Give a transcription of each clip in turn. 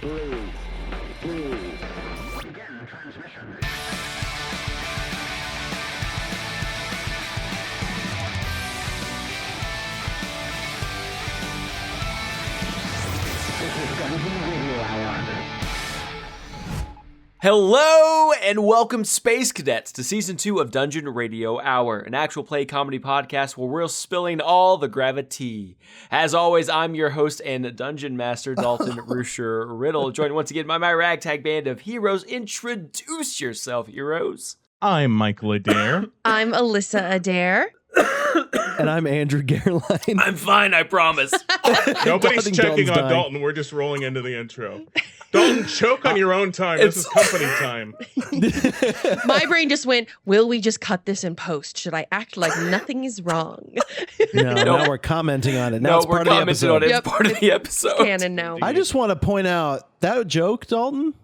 3, 2, begin transmission. This is Dungeon Radio Hour. Hello and welcome Space Cadets to Season 2 of Dungeon Radio Hour, an actual play comedy podcast where we're spilling all the gravity. As always, I'm your host and Dungeon Master, Dalton Rusher-Riddle, joined once again by my ragtag band of heroes. Introduce yourself, heroes. I'm Michael Adair. I'm Alissa Adair. And I'm Andrew Gehrlein. I'm fine, I promise. Nobody's checking Dalton's on dying. Dalton. We're just rolling into the intro. Dalton, choke on your own time. This is company time. My brain just went, will we just cut this in post? Should I act like nothing is wrong? No, now we're commenting on it. Now it's we're part of the commenting episode. on it. Yep. It's part of the episode. Canon now. I just want to point out that joke, Dalton,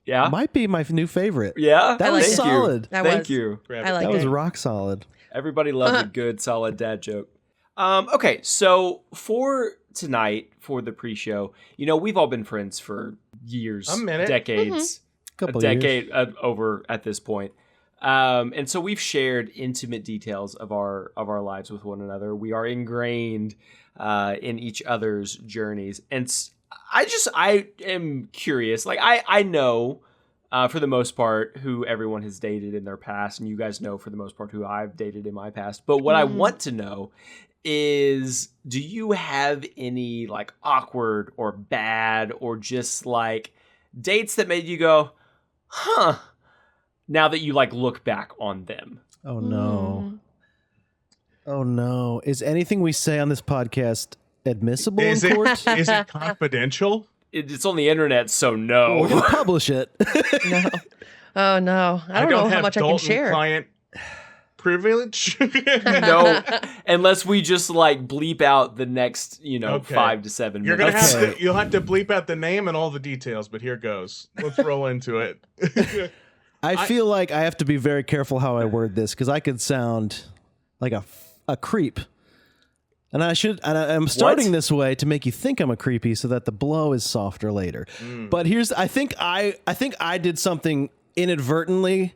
Yeah? might be my new favorite. Yeah? That I was like it. solid. Thank you. I like That it. was rock solid. Everybody loves a good, solid dad joke. Okay, so for tonight, for the pre-show, you know, we've all been friends for years, A minute. decades, Couple a decade over at this point. And so we've shared intimate details of our lives with one another. We are ingrained in each other's journeys. And I am curious. Like, I know for the most part who everyone has dated in their past, and you guys know for the most part who I've dated in my past. But what I want to know is, do you have any like awkward or bad or just like dates that made you go, huh, now that you like look back on them? Oh, no. Oh, no. Is anything we say on this podcast admissible Is in court? it confidential? It's on the internet, so We're no. going to publish it. No. Oh, no. I don't know how have much I can Dalton share. client privilege. No, unless we just like bleep out the next, Okay. 5 to 7 You're gonna minutes. have to. You'll have to bleep out the name and all the details. But here goes. Let's roll into it. I feel like I have to be very careful how I word this because I could sound like a creep. And I'm starting this way to make you think I'm a creepy so that the blow is softer later. But I think I did something inadvertently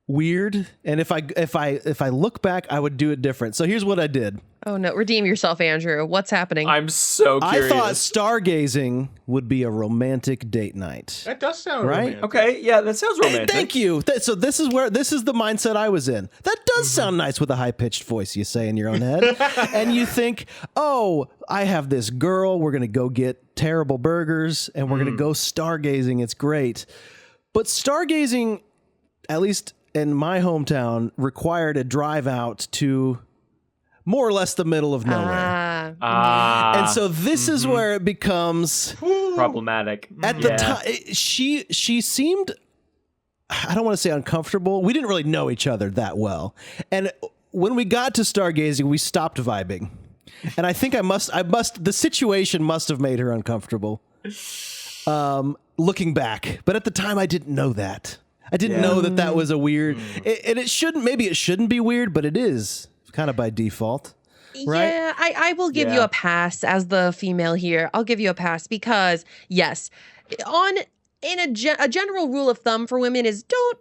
weird, and if I look back, I would do it different. So here's what I did. Oh, no. Redeem yourself, Andrew. What's happening? I'm so I curious. thought stargazing would be a romantic date night. That does sound Right? romantic. Okay, yeah, that sounds romantic. Thank you. So this is the mindset I was in. That does sound nice with a high-pitched voice, you say in your own head. And you think, oh, I have this girl. We're going to go get terrible burgers and we're going to go stargazing. It's great. But stargazing, at least in my hometown, required a drive out to more or less the middle of nowhere. And so this is where it becomes Problematic. at the time. She seemed, I don't want to say uncomfortable. We didn't really know each other that well. And when we got to stargazing, we stopped vibing. And I think the situation must have made her uncomfortable. Looking back. But at the time I didn't know that. I didn't know that was a weird, and it shouldn't be weird, but it is kind of by default. Right? Yeah, I will give you a pass as the female here. I'll give you a pass because, yes, a general rule of thumb for women is don't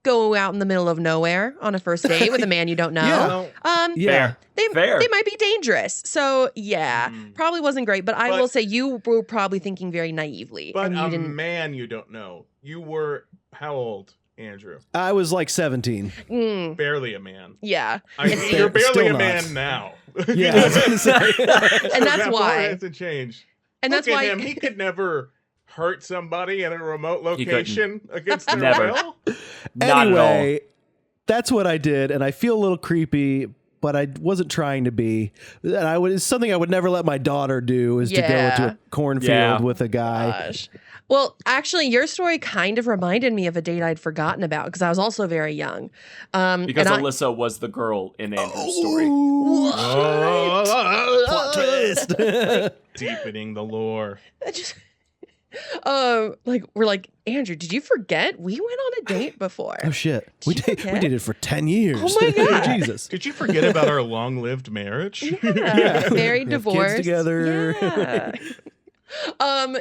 go out in the middle of nowhere on a first date with a man you don't know. Yeah. They Fair. might be dangerous. So, yeah, probably wasn't great. But I will say you were probably thinking very naively. But and you a didn't. man you don't know. You were how old, Andrew? I was like 17. Barely a man. Yeah. I mean, you're barely Still a not. man now. Yeah, I was gonna say. And that's That why. has to change. And that's Look at why. him. He could never hurt somebody in a remote couldn't. location against their Never. will. Not Anyway, that's what I did, and I feel a little creepy, but I wasn't trying to be. And it's something I would never let my daughter do, is to go into a cornfield with a guy. Gosh. Well, actually, your story kind of reminded me of a date I'd forgotten about because I was also very young. Because and Alissa was the girl in Andrew's story. Plot twist. Deepening the lore. I just, we're like, Andrew, did you forget we went on a date before? Oh shit! We Did you forget? did it for 10 years. Oh my God. Jesus! Did you forget about our long-lived marriage? Yeah. Married, We have kids divorced. together. Yeah.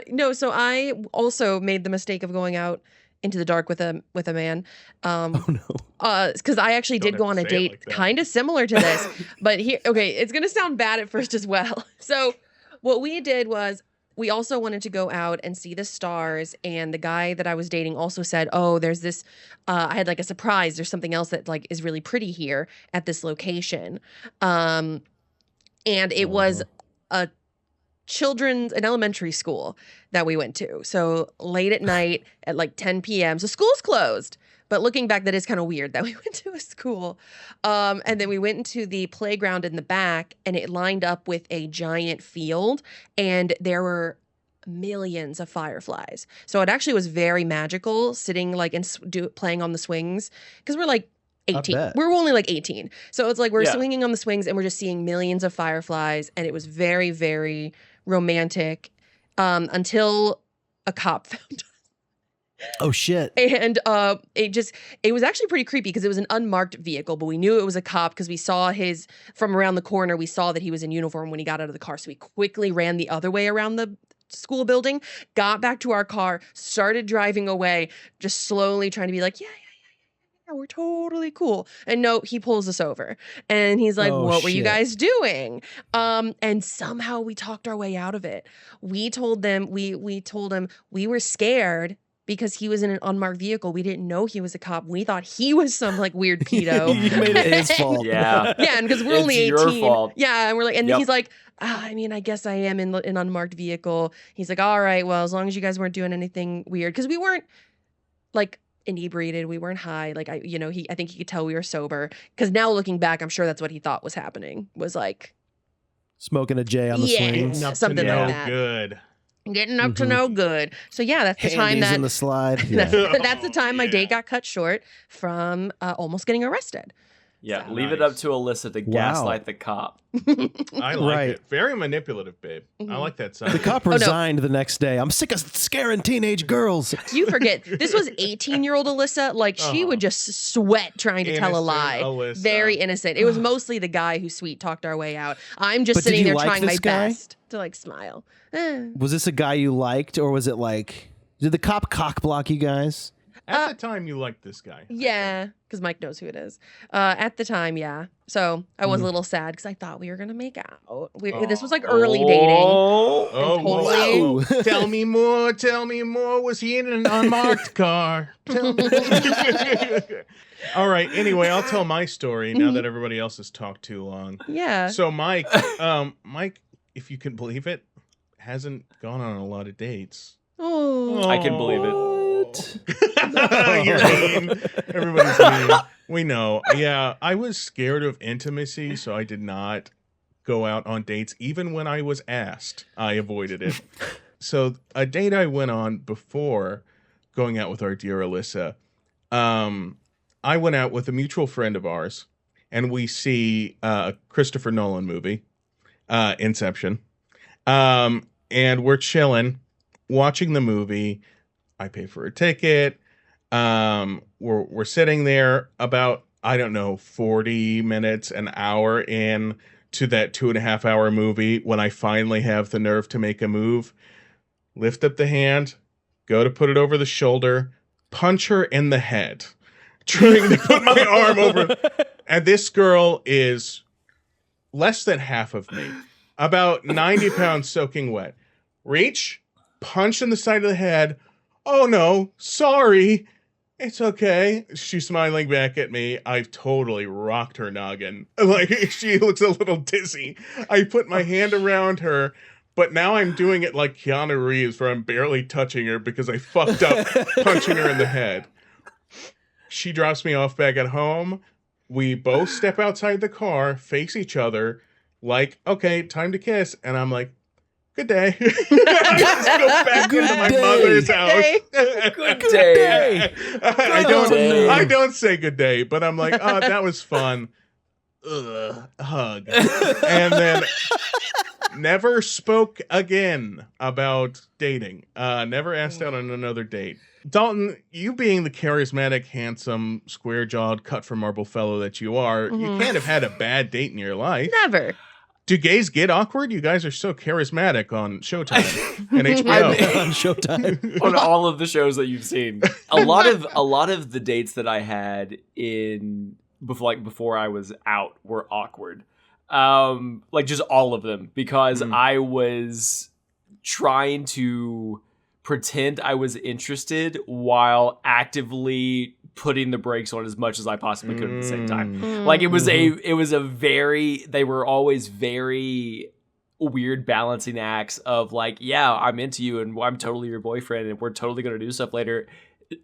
No, so I also made the mistake of going out into the dark with a man. Oh no. Because I actually Don't did go have on to a say it date like that. kind of similar to this, but here, okay, it's gonna sound bad at first as well. So what we did was we also wanted to go out and see the stars, and the guy that I was dating also said, "Oh, there's this. I had like a surprise. There's something else that like is really pretty here at this location." And it was an elementary school that we went to. So late at night at like 10 p.m. So school's closed. But looking back, that is kind of weird that we went to a school. And then we went into the playground in the back, and it lined up with a giant field, and there were millions of fireflies. So it actually was very magical sitting like and playing on the swings, because we're like 18. bet. We're only like 18. So it's like we're Yeah. swinging on the swings and we're just seeing millions of fireflies, and it was very, very romantic until a cop found us. Oh shit. And it was actually pretty creepy because it was an unmarked vehicle, but we knew it was a cop because we saw from around the corner, we saw that he was in uniform when he got out of the car. So we quickly ran the other way around the school building, got back to our car, started driving away, just slowly trying to be like, yeah, we're totally cool. And no, he pulls us over and he's like, Oh, what were you shit. guys doing? And somehow we talked our way out of it. We told him we were scared because he was in an unmarked vehicle. We didn't know he was a cop. We thought he was some like weird pedo. You made it his fault. Yeah. Yeah, and because we're It's only 18. your fault. Yeah, and we're like, and Yep. he's like, I mean, I guess I am in an unmarked vehicle. He's like, all right, well, as long as you guys weren't doing anything weird, because we weren't like inebriated, we weren't high. Like I think he could tell we were sober. Because now looking back, I'm sure that's what he thought was happening. Was like Smoking a J on the Yeah. swings. Enough something to like know that. good. getting up to no good. So yeah, that's the time Handies that in the slide. Yeah. that's the time my date got cut short from almost getting arrested. Yeah, So leave it up nice. to Alyssa to Wow. gaslight the cop. I like Right. it. Very manipulative, babe. I like that side. The cop resigned the next day. I'm sick of scaring teenage girls. You forget, this was 18-year-old Alyssa. Like, she would just sweat trying to tell a Innocent lie. Alyssa. Very innocent. It was mostly the guy who sweet talked our way out. I'm just But did sitting you there like trying my this guy? best to like smile. Was this a guy you liked, or was it like, did the cop cock block you guys? At the time, you liked this guy. Yeah, because Mike knows who it is. At the time, yeah. So I was a little sad because I thought we were gonna make out. This was like early dating. Oh, Oh, totally- whoa. Tell me more. Tell me more. Was he in an unmarked car? Tell me. All right. Anyway, I'll tell my story now that everybody else has talked too long. Yeah. So Mike, if you can believe it, hasn't gone on a lot of dates. Oh. I can believe it. You're mean. Everybody's mean. We know. Yeah, I was scared of intimacy, so I did not go out on dates. Even when I was asked, I avoided it. So a date I went on before going out with our dear Alyssa, I went out with a mutual friend of ours, and we see a Christopher Nolan movie, Inception. And we're chilling, watching the movie. I pay for a ticket. We're sitting there about, I don't know, 40 minutes, an hour in to that 2.5 hour movie when I finally have the nerve to make a move. Lift up the hand, go to put it over the shoulder, punch her in the head, trying to put my arm over. And this girl is less than half of me, about 90 pounds soaking wet. Reach, punch in the side of the head. Oh no, sorry. It's okay. She's smiling back at me. I've totally rocked her noggin. Like, she looks a little dizzy. I put my hand around her, but now I'm doing it like Keanu Reeves, where I'm barely touching her because I fucked up punching her in the head. She drops me off back at home. We both step outside the car, face each other, like, okay, time to kiss. And I'm like, good day. I just go back Good into my day. mother's house. Good day. I don't say good day, but I'm like, oh, that was fun. Ugh, hug. And then never spoke again about dating. Never asked out on another date. Dalton, you being the charismatic, handsome, square-jawed, cut from marble fellow that you are, you can't have had a bad date in your life. Never. Do gays get awkward? You guys are so charismatic on Showtime and HBO. On Showtime. On all of the shows that you've seen. A lot of the dates that I had before I was out were awkward. Like just all of them, because I was trying to pretend I was interested while actively putting the brakes on as much as I possibly could at the same time. Like they were always very weird balancing acts of like, yeah, I'm into you and I'm totally your boyfriend and we're totally going to do stuff later,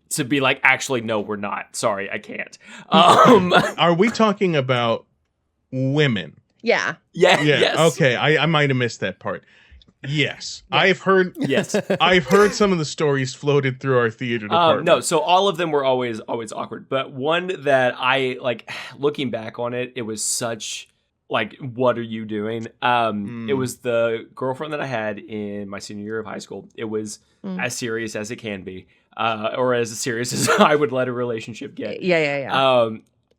to be like, actually, no, we're not. Sorry, I can't. Are we talking about women? Yeah. Yeah. Yeah. Yes. Okay. I might have missed that part. Yes. I've heard. Yes. I've heard some of the stories floated through our theater department. No, so all of them were always awkward. But one that I like, looking back on it, it was such like, what are you doing? It was the girlfriend that I had in my senior year of high school. It was as serious as it can be, or as serious as I would let a relationship get. Yeah.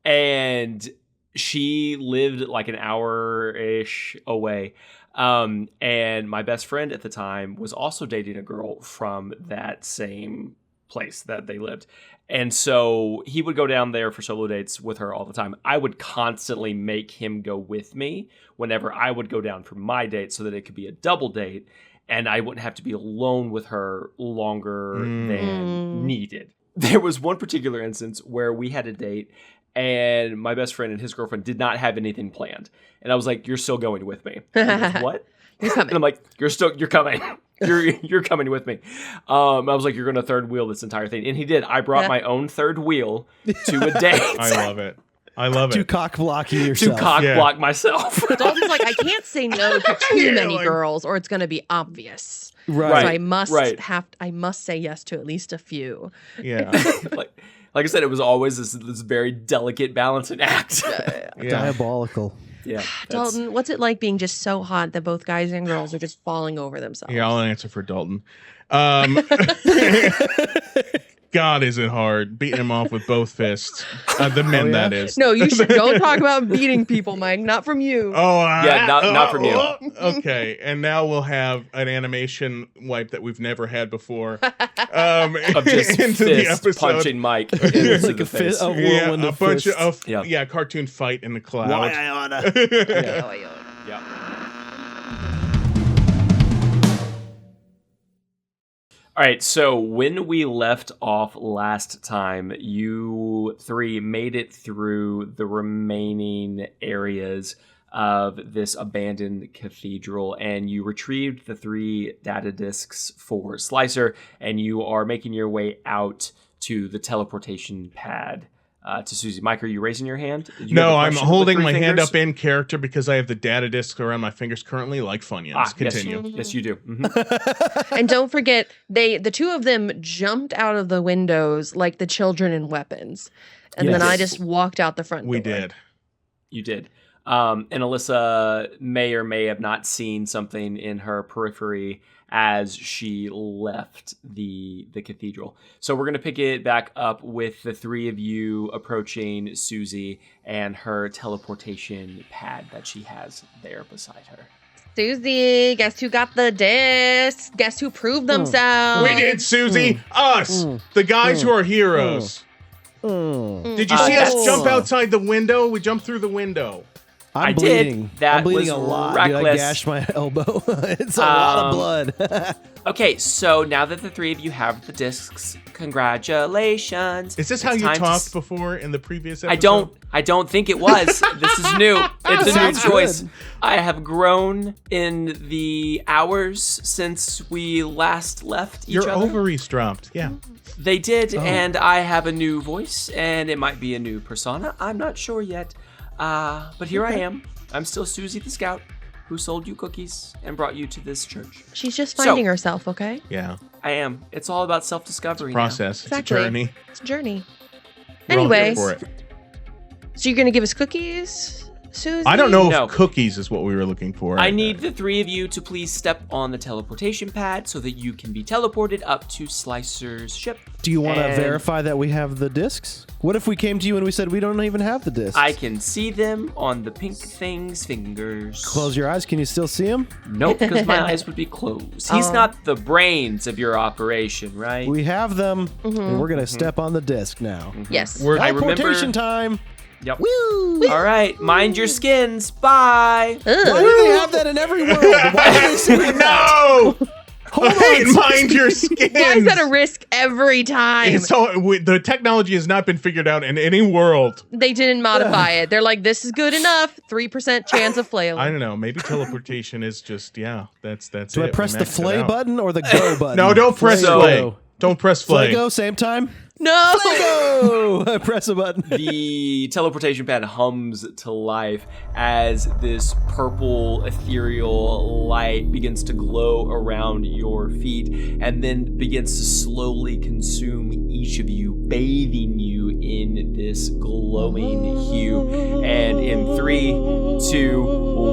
And she lived like an hour-ish away. And my best friend at the time was also dating a girl from that same place that they lived. And so he would go down there for solo dates with her all the time. I would constantly make him go with me whenever I would go down for my date so that it could be a double date and I wouldn't have to be alone with her longer than needed. There was one particular instance where we had a date and my best friend and his girlfriend did not have anything planned. And I was like, you're still going with me. And he goes, what? You're coming. And I'm like, you're coming. You're coming with me. I was like, you're going to third wheel this entire thing. And he did. I brought my own third wheel to a date. I love it. I love To it. cock blocking yourself. To cock block myself. Dalton's like, I can't say no to too many girls or it's going to be obvious. Right. So I must say yes to at least a few. Yeah. Like I said, it was always this very delicate balancing act. Yeah. Diabolical. Yeah. Dalton, what's it like being just so hot that both guys and girls are just falling over themselves? Yeah, I'll answer for Dalton. God, is it hard beating him off with both fists? The men, that is. No, you should don't talk about beating people, Mike. Not from you. Oh, Yeah, not from you. Okay, and now we'll have an animation wipe that we've never had before. Of just into the fist episode. punching Mike in the face. A whirlwind A of bunch fists. of Yeah. cartoon fight in the cloud. Why I oughta. Yeah. All right, so when we left off last time, you three made it through the remaining areas of this abandoned cathedral, and you retrieved the 3 data discs for Slicer, and you are making your way out to the teleportation pad to Susie. Mike, are you raising your hand? No, I'm holding my hand up in character because I have the data disc around my fingers currently, like Funyuns. Continue. Yes, you do. Mm-hmm. And don't forget, the two of them jumped out of the windows like the children in Weapons. And then I just walked out the front door. We did. You did. And Alissa may or may have not seen something in her periphery as she left the cathedral. So we're going to pick it back up with the 3 of you approaching Susie and her teleportation pad that she has there beside her. Susie, guess who got the disc? Guess who proved themselves? We did, Susie. Us. The guys who are heroes. Did you see us jump outside the window? We jumped through the window. I'm I bleeding. did. That I'm bleeding was a lot. Dude, I reckless. gashed my elbow. It's a lot of blood. Okay, so now that the 3 of you have the discs, congratulations. Is this how It's you time to talked before in the previous episode? I don't think it was. This is new. It's a new Sounds choice. good. I have grown in the hours since we last left each Your other. ovaries dropped. Yeah. They did, and I have a new voice, and it might be a new persona. I'm not sure yet. But here I am. I'm still Susie the Scout, who sold you cookies and brought you to this church. She's just finding herself, okay? Yeah. I am. It's all about self-discovery. Process. Exactly. It's a journey. It's a journey. We're all here Anyway, for it. so you're going to give us cookies? Susie? I don't know No. if cookies is what we were looking for. I need the three of you to please step on the teleportation pad so that you can be teleported up to Slicer's ship. Do you want to And verify that we have the discs? What if we came to you and we said we don't even have the discs? I can see them on the pink thing's fingers. Close your eyes. Can you still see them? Nope, because my eyes would be closed. He's not the brains of your operation, right? We have them, and we're going to step on the disc now. Yes. I remember. Teleportation time. Yep. Woo! All right, mind your skins. Bye. Why do they have that in every world? Why do they say that? No! Hold Hey, on. mind your skins. Why is that a risk every time? The technology has not been figured out in any world. They didn't modify it. They're like, this is good enough. 3% chance of flailing. I don't know. Maybe teleportation is just that's it. Do I We press the maxed it flay out. button or the go button? No, don't press So- flay. Don't press flay. Flay go, same time? No. Go! I press a button. The teleportation pad hums to life as this purple ethereal light begins to glow around your feet and then begins to slowly consume each of you, bathing you in this glowing hue. And in 3, 2,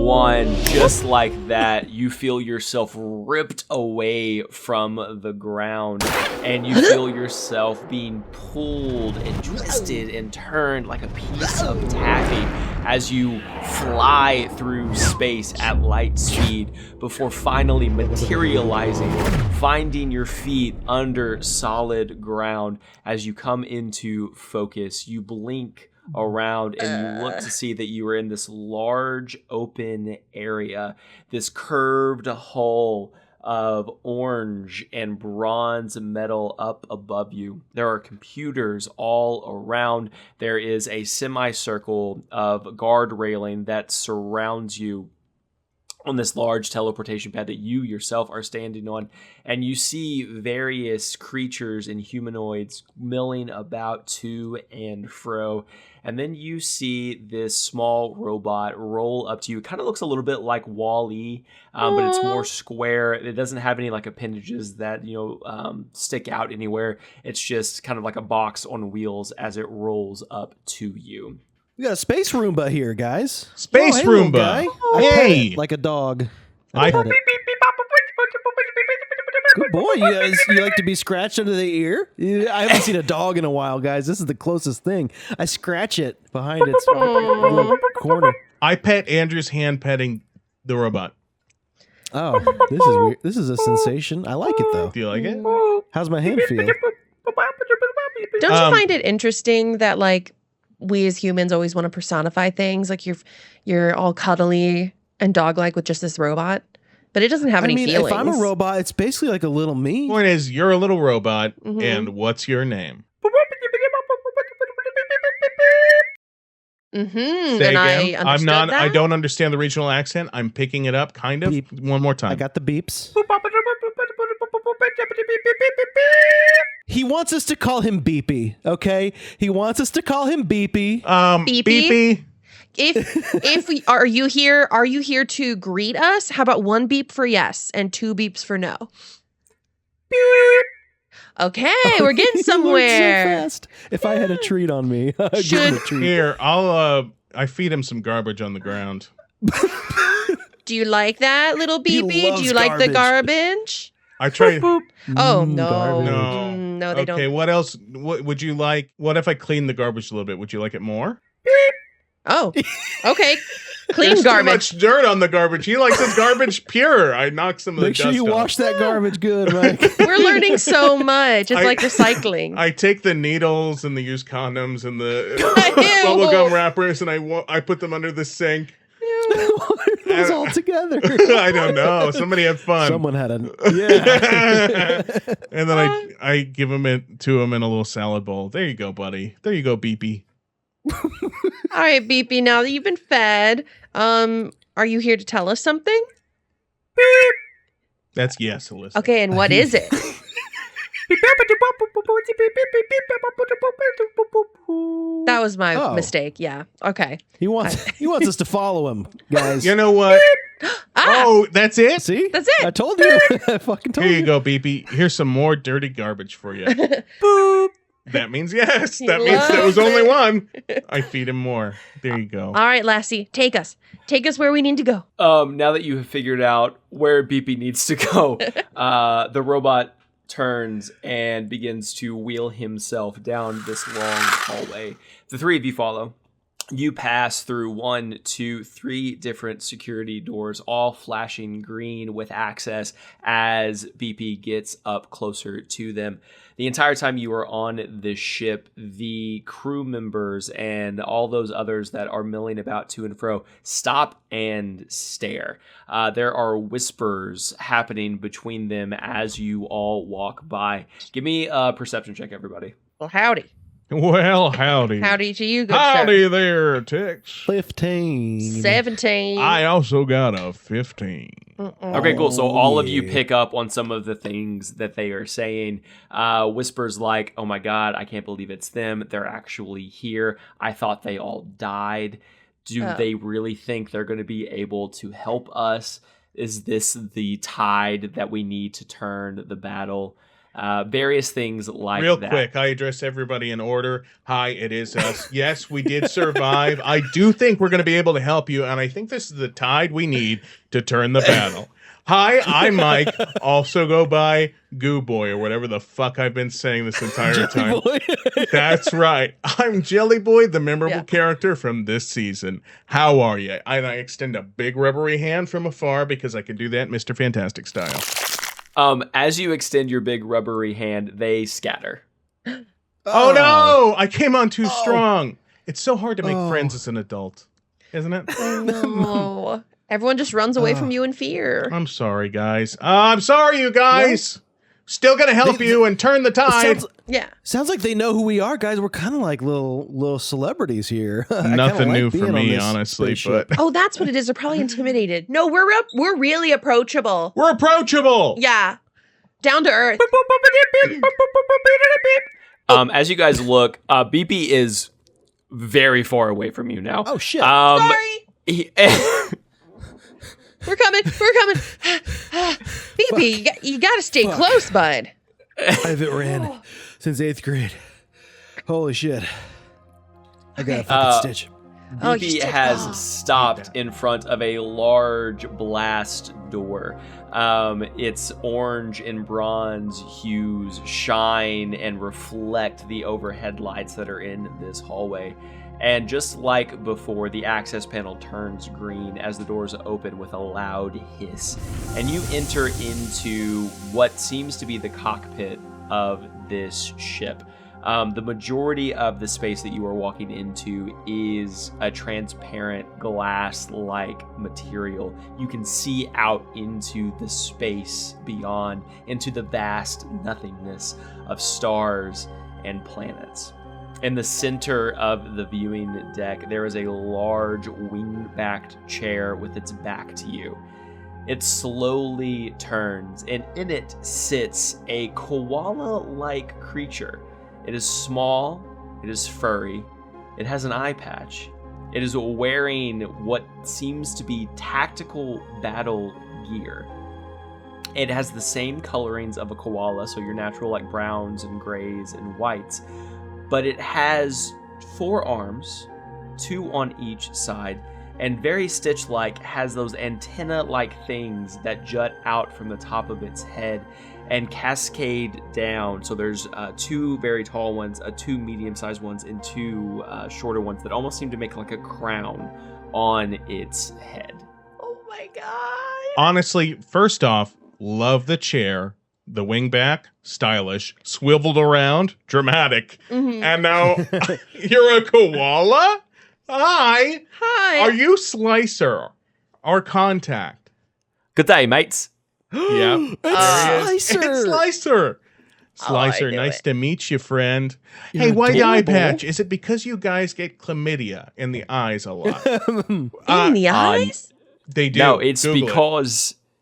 1, just like that, you feel yourself ripped away from the ground and you feel yourself being pulled and twisted and turned like a piece of taffy as you fly through space at light speed before finally materializing, finding your feet under solid ground. As you come into focus, you blink around and you look to see that you are in this large open area, this curved hull of orange and bronze metal up above you. There are computers all around. There is a semicircle of guard railing that surrounds you on this large teleportation pad that you yourself are standing on, and you see various creatures and humanoids milling about to and fro. And then you see this small robot roll up to you. It kind of looks a little bit like YAAAY, but it's more square. It doesn't have any like appendages that stick out anywhere. It's just kind of like a box on wheels as it rolls up to you. We got a space Roomba here, guys. Space hey, little Roomba. guy. I pet Hey. it like a dog. I- pet it. Good boy. You like to be scratched under the ear? I haven't seen a dog in a while, guys. This is the closest thing. I scratch it behind its little corner. I pet Andrew's hand petting the robot. Oh, this is weird. This is a sensation. I like it, though. Do you like it? How's my hand feel? Don't you find it interesting that like we as humans always want to personify things? Like you're all cuddly and dog-like with just this robot, but it doesn't have any feelings. If I'm a robot, it's basically like a little me. Point is, you're a little robot, and what's your name? Mm-hmm. Say And again. I understood that. I don't understand the regional accent. I'm picking it up, kind of. Beep. One more time. I got the beeps. He wants us to call him Beepy, okay? He wants us to call him Beepy. Beepy? Beepy. If we are you here to greet us? How about 1 beep for yes and 2 beeps for no? Okay, we're getting He learned somewhere. So fast. If I had a treat on me, I'd give him a treat. Here, I feed him some garbage on the ground. Do you like that, little He beepy? Do loves you like the garbage? I try. Oh no, garbage. No. No, they Okay, don't. what else? What would you like? What if I clean the garbage a little bit? Would you like it more? Oh, okay. Clean There's garbage. too much dirt on the garbage. He likes his garbage pure. I knock some of the Make sure dust you off. wash that garbage good, Mike. We're learning so much. It's I- like recycling. I take the needles and the used condoms and the Ew. bubblegum wrappers and I put them under the sink. It was all together. I don't know. Somebody had fun. Someone had a yeah. And then I give him to him in a little salad bowl. There you go, buddy. There you go, Beepy. All right, beepy. Now that you've been fed, are you here to tell us something? That's yes, Alyssa. Okay, and what is it? That was my Oh. mistake. Yeah. Okay. He wants us to follow him, guys. You know what? Ah, Oh, that's it? See? That's it. I told you. I fucking told Here you. you go, Beepy. Here's some more dirty garbage for you. Boop. That means yes. That means there was only one. I feed him more. There you go. All right, Lassie, take us. Take us where we need to go. Now that you have figured out where BP needs to go, the robot turns and begins to wheel himself down this long hallway. The three of you follow. You pass through 1, 2, 3 different security doors, all flashing green with access as BP gets up closer to them. The entire time you are on this ship, the crew members and all those others that are milling about to and fro stop and stare. There are whispers happening between them as you all walk by. Give me a perception check, everybody. Well, howdy. Well, howdy. Howdy to you, good Howdy sir. there, Tix. 15. 17. I also got a 15. Okay, cool. So all of you yeah. pick up on some of the things that they are saying. Whispers like, oh my God, I can't believe it's them. They're actually here. I thought they all died. Do they really think they're going to be able to help us? Is this the tide that we need to turn the battle? Various things like Real that. quick, I address everybody in order. Hi, it is us. Yes, we did survive. I do think we're going to be able to help you, and I think this is the tide we need to turn the battle. Hi, I'm Mike. Also go by Goo Boy or whatever the fuck I've been saying this entire time. That's right. I'm Jelly Boy, the memorable character from this season. How are you? And I extend a big rubbery hand from afar because I can do that Mr. Fantastic style. As you extend your big rubbery hand, they scatter. Oh no! I came on too strong. It's so hard to make friends as an adult, isn't it? No. Everyone just runs away from you in fear. I'm sorry, guys. I'm sorry, you guys. Still gonna help you and turn the tide. Sounds like they know who we are, guys. We're kind of like little celebrities here. Nothing new for me, honestly. But Oh, that's what it is. They're probably intimidated. No, we're really approachable. we're approachable. Yeah. Down to earth. As you guys look, BP is very far away from you now. Oh shit! Sorry. He- We're coming. BP, you gotta stay close, bud. I haven't ran since 8th grade. Holy shit! I got a fucking stitch. Oh, you BP still- has stopped in front of a large blast door. Its orange and bronze hues shine and reflect the overhead lights that are in this hallway. And just like before, the access panel turns green as the doors open with a loud hiss. And you enter into what seems to be the cockpit of this ship. The majority of the space that you are walking into is a transparent glass-like material. You can see out into the space beyond, into the vast nothingness of stars and planets. In the center of the viewing deck, there is a large wing-backed chair with its back to you. It slowly turns, and in it sits a koala-like creature. It is small, it is furry, it has an eye patch. It is wearing what seems to be tactical battle gear. It has the same colorings of a koala, so your natural like browns and grays and whites, but it has 4 arms, 2 on each side, and very Stitch-like has those antenna-like things that jut out from the top of its head and cascade down. So there's 2 very tall ones, 2 medium-sized ones, and 2 shorter ones that almost seem to make like a crown on its head. Oh my god. Honestly, first off, love the chair. The wingback, stylish, swiveled around, dramatic. Mm-hmm. And now you're a koala? Hi. Hi. Are you Slicer? Our contact. Good day, mates. Yeah. It's Slicer. It's Slicer. Slicer, knew nice it. to meet you, friend. You're Hey, white eye adorable. patch. Is it because you guys get chlamydia in the eyes a lot? In the eyes? They do. No, it's Google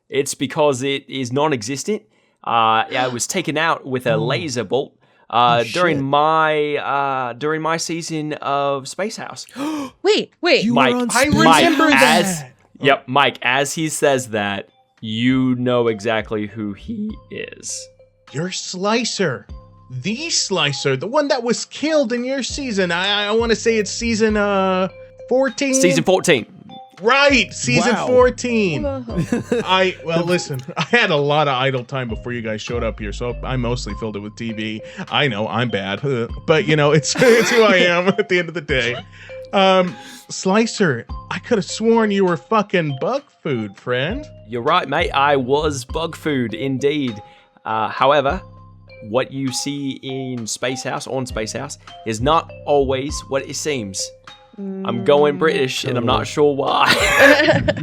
it. because it is non-existent. I was taken out with a laser bolt during shit. my season of Space House. Wait. You Mike, were on I Space remember House. that. Yep, Mike, as he says that, you know exactly who he is. You're Slicer. the Slicer, the one that was killed in your season. I want to say it's season 14. Season 14. Right, season Wow. 14. Listen, I had a lot of idle time before you guys showed up here, so I mostly filled it with TV. I know I'm bad, but you know it's who I am at the end of the day. Slicer, I could have sworn you were fucking bug food, friend. You're right, mate. I was bug food indeed. However, what you see on Space House is not always what it seems. I'm going British, and I'm not sure why.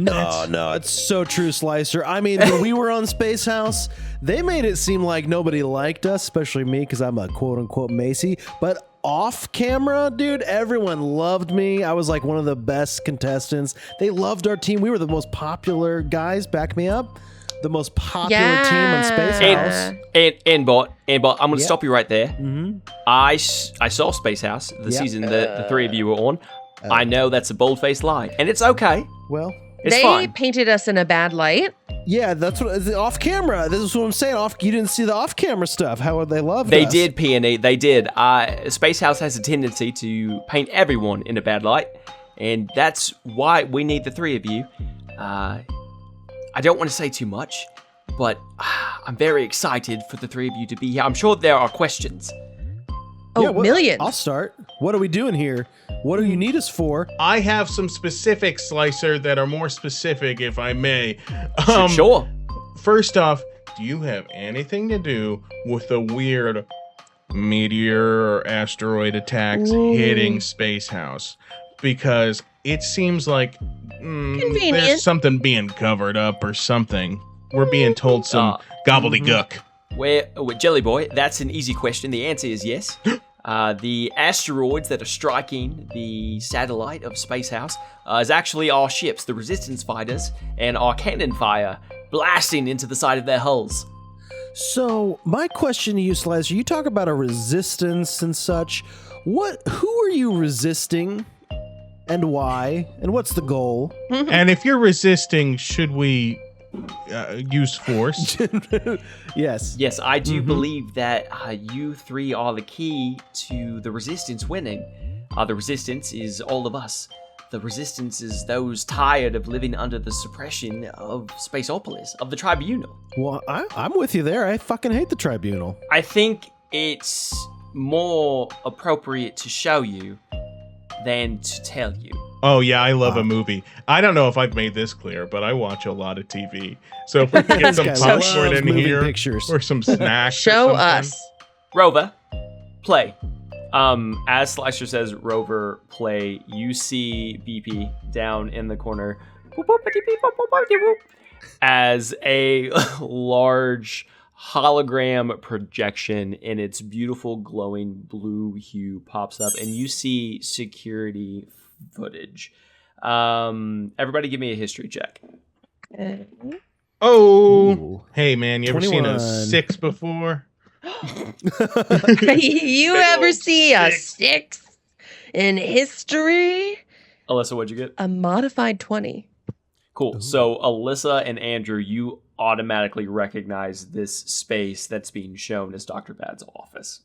No, it's so true, Slicer. I mean, when we were on Space House, they made it seem like nobody liked us, especially me, because I'm a quote-unquote Macy. But off camera, dude, everyone loved me. I was like one of the best contestants. They loved our team. We were the most popular guys. Back me up. The most popular team on Space House. And bot, I'm going to stop you right there. Mm-hmm. I saw Space House, the season that the three of you were on. I know that's a bold-faced lie, and it's okay. Well, It's They fine. painted us in a bad light. yeah, that's what off camera. This is what I'm saying. You didn't see the off camera stuff. How they loved They us. did, Peony. They did. Space House has a tendency to paint everyone in a bad light, and that's why we need the three of you. I don't want to say too much, but I'm very excited for the three of you to be here. I'm sure there are questions. Oh, Yeah, well, millions. I'll start. What are we doing here? What do you need us for? I have some specifics, Slicer, that are more specific, if I may. Sure. First off, do you have anything to do with the weird meteor or asteroid attacks hitting Space House? Because it seems like Convenient. there's something being covered up or something. We're being told some gobbledygook. With Jelly Boy, that's an easy question. The answer is yes. The asteroids that are striking the satellite of Space House is actually our ships, the Resistance fighters, and our cannon fire blasting into the side of their hulls. So, my question to you, Slicer, you talk about a resistance and such. Who are you resisting and why? And what's the goal? And if you're resisting, should we use force? Yes. Yes, I do believe that you three are the key to the Resistance winning. The Resistance is all of us. The Resistance is those tired of living under the suppression of Spaceopolis, of the Tribunal. Well, I'm with you there. I fucking hate the Tribunal. I think it's more appropriate to show you than to tell you. Oh, yeah, I love a movie. I don't know if I've made this clear, but I watch a lot of TV. So if we can get some This guy popcorn loves in moving here pictures. or some snacks or Show something. us. Rover, play. As Slicer says, Rover, play, you see BP down in the corner as a large hologram projection in its beautiful glowing blue hue pops up, and you see security footage. Everybody give me a history check. Oh, Ooh. hey, man, you ever seen a 21. 6 before? You ever see a 6 in history? Alissa, what'd you get? A modified 20. Cool. So Alissa and Andrew, you automatically recognize this space that's being shown as Dr. Bad's office.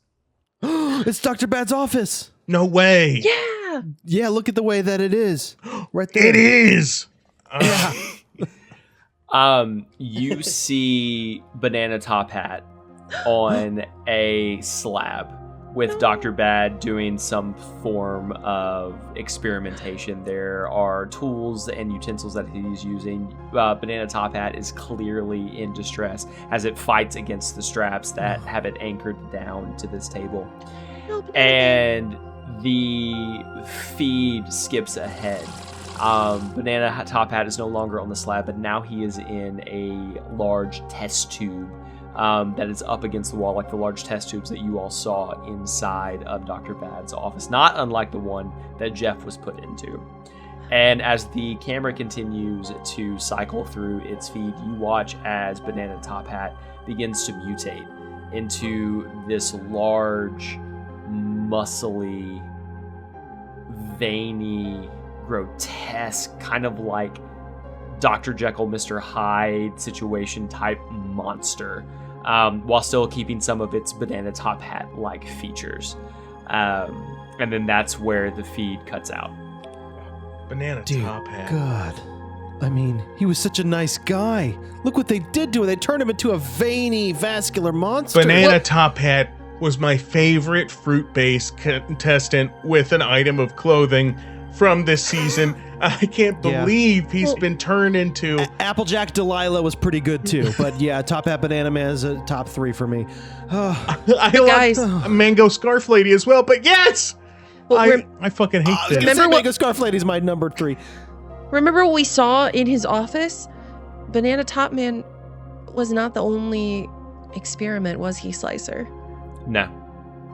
It's Dr. Bad's office. No way. Yeah. Yeah, look at the way that it is. Right there. It is. You see Banana Top Hat on a slab with Dr. Bad doing some form of experimentation. There are tools and utensils that he's using. Banana Top Hat is clearly in distress as it fights against the straps that have it anchored down to this table. And the feed skips ahead. Banana Top Hat is no longer on the slab, but now he is in a large test tube that is up against the wall, like the large test tubes that you all saw inside of Dr. Bad's office, not unlike the one that Jeff was put into. And as the camera continues to cycle through its feed, you watch as Banana Top Hat begins to mutate into this large, muscly, veiny, grotesque, kind of like Dr. Jekyll, Mr. Hyde situation type monster. while still keeping some of its banana top hat-like features. And then that's where the feed cuts out. Banana Dear top hat. God. I mean, he was such a nice guy. Look what they did to him. They turned him into a veiny, vascular monster. Banana top hat was my favorite fruit-based contestant with an item of clothing from this season. I can't believe he's been turned into... Applejack Delilah was pretty good too, but yeah, Top Hat Banana Man is a top 3 for me. I guys. like Mango Scarf Lady as well, but yes! Well, I fucking hate this. Remember Mango Scarf Lady's my number 3. Remember what we saw in his office? Banana Top Man was not the only experiment, was he, Slicer? No,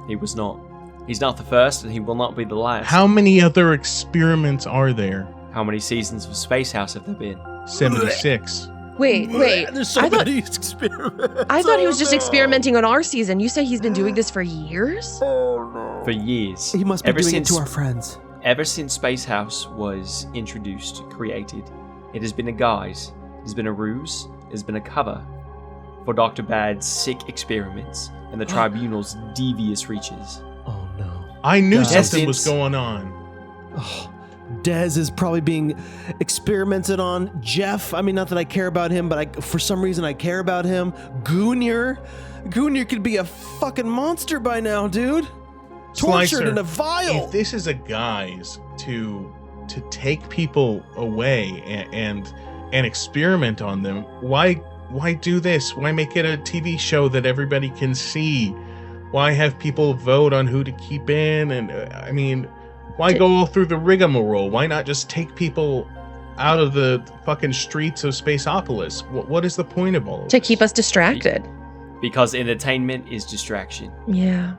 he was not. He's not the first, and he will not be the last. How many other experiments are there? How many seasons of Space House have there been? 76. Wait. There's so many experiments. I thought he was just experimenting on our season. You say he's been doing this for years? For years. He must be doing it to our friends. Ever since Space House was introduced, created, it has been a guise, it has been a ruse, it has been a cover for Dr. Bad's sick experiments and the Tribunal's devious reaches. Oh no. I knew God. something was going on. Oh, Dez is probably being experimented on. Jeff, I mean, not that I care about him, but for some reason I care about him. Goonier could be a fucking monster by now, dude. Tortured Slicer, in a vial. If this is a guise to take people away and experiment on them, why do this? Why make it a TV show that everybody can see? Why have people vote on who to keep in? And I mean, why go all through the rigmarole? Why not just take people out of the fucking streets of Spaceopolis? What is the point of all of To this? keep us distracted. Because entertainment is distraction. Yeah.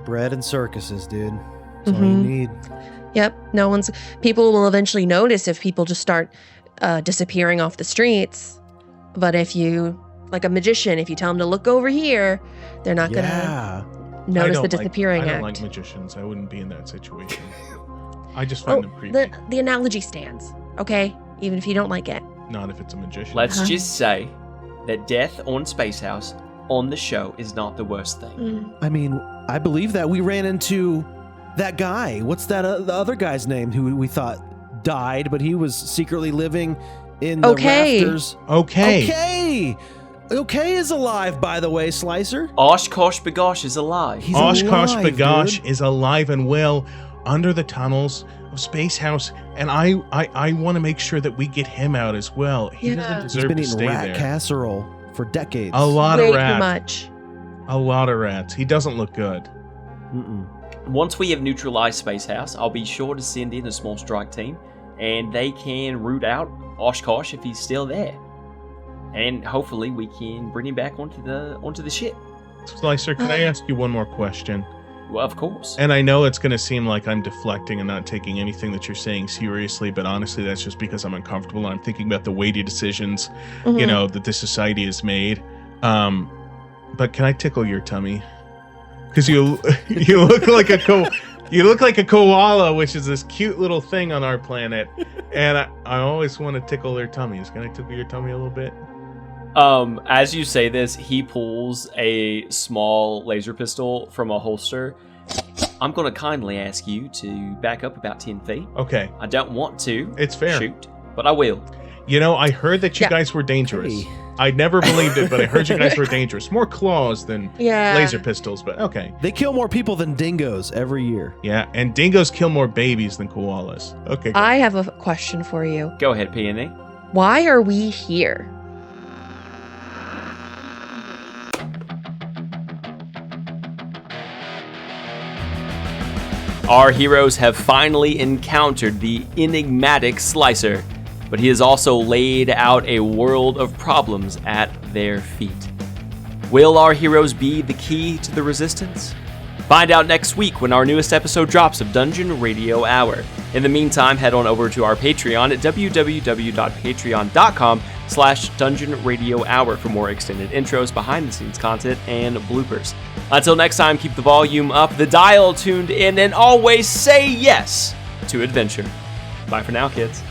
Bread and circuses, dude. That's all you need. Yep. People will eventually notice if people just start disappearing off the streets. But if you, like a magician, if you tell them to look over here, they're not going to notice the disappearing I act. don't like magicians. I wouldn't be in that situation. I just find them creepy. The analogy stands, okay? Even if you don't like it. Not if it's a magician. Let's just say that death on Space House on the show is not the worst thing. I mean, I believe that. We ran into that guy. What's that the other guy's name who we thought died, but he was secretly living in the rafters. Okay is alive, by the way, Slicer. Oshkosh Bagosh is alive. He's Oshkosh alive, Bagosh dude. is alive and well under the tunnels of Space House, and I want to make sure that we get him out as well. He doesn't He's deserve been to eating stay rat there. casserole for decades. A lot Way of too rats. much. A lot of rats. He doesn't look good. Once we have neutralized Space House, I'll be sure to send in a small strike team, and they can root out Oshkosh if he's still there. And hopefully we can bring him back onto the ship. Slicer, can I ask you one more question? Well, of course. And I know it's going to seem like I'm deflecting and not taking anything that you're saying seriously, but honestly, that's just because I'm uncomfortable and I'm thinking about the weighty decisions, you know, that this society has made. But can I tickle your tummy? Because you look like a koala, which is this cute little thing on our planet, and I always want to tickle their tummies. Can I tickle your tummy a little bit? As you say this, he pulls a small laser pistol from a holster. I'm going to kindly ask you to back up about 10 feet. Okay. I don't want to It's fair. shoot, but I will. You know, I heard that you guys were dangerous. Hey. I never believed it, but I heard you guys were dangerous. More claws than laser pistols, but okay. They kill more people than dingoes every year. Yeah, and dingoes kill more babies than koalas. Okay. I have a question for you. Go ahead, Peony. Why are we here? Our heroes have finally encountered the enigmatic Slicer, but he has also laid out a world of problems at their feet. Will our heroes be the key to the resistance? Find out next week when our newest episode drops of Dungeon Radio Hour. In the meantime, head on over to our Patreon at www.patreon.com/Dungeon Radio Hour for more extended intros, behind-the-scenes content, and bloopers. Until next time, keep the volume up, the dial tuned in, and always say yes to adventure. Bye for now, kids.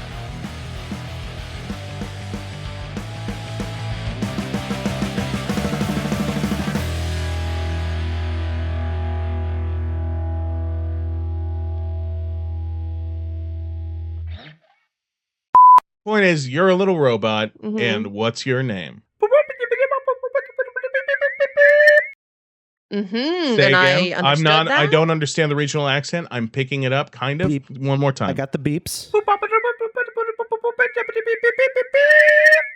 Point is, you're a little robot, Mhm. and what's your name? Mm-hmm. Say And I again. understood that. I don't understand the regional accent. I'm picking it up, kind of. Beep. One more time. I got the beeps.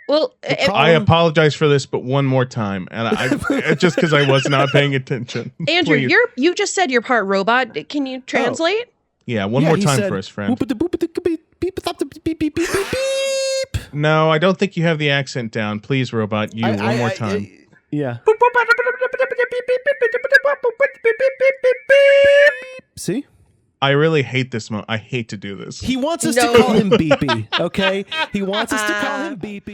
Well, call- I apologize for this, but one more time, and I just because I was not paying attention. Andrew, Please. you just said you're part robot. Can you translate? Yeah, one Yeah, more he time said, for us, friend. beep. No, I don't think you have the accent down. Please, robot, one more time. Yeah. See? I really hate this moment. I hate to do this. He wants us No. to call him Beepy, okay? He wants us to call him Beepy.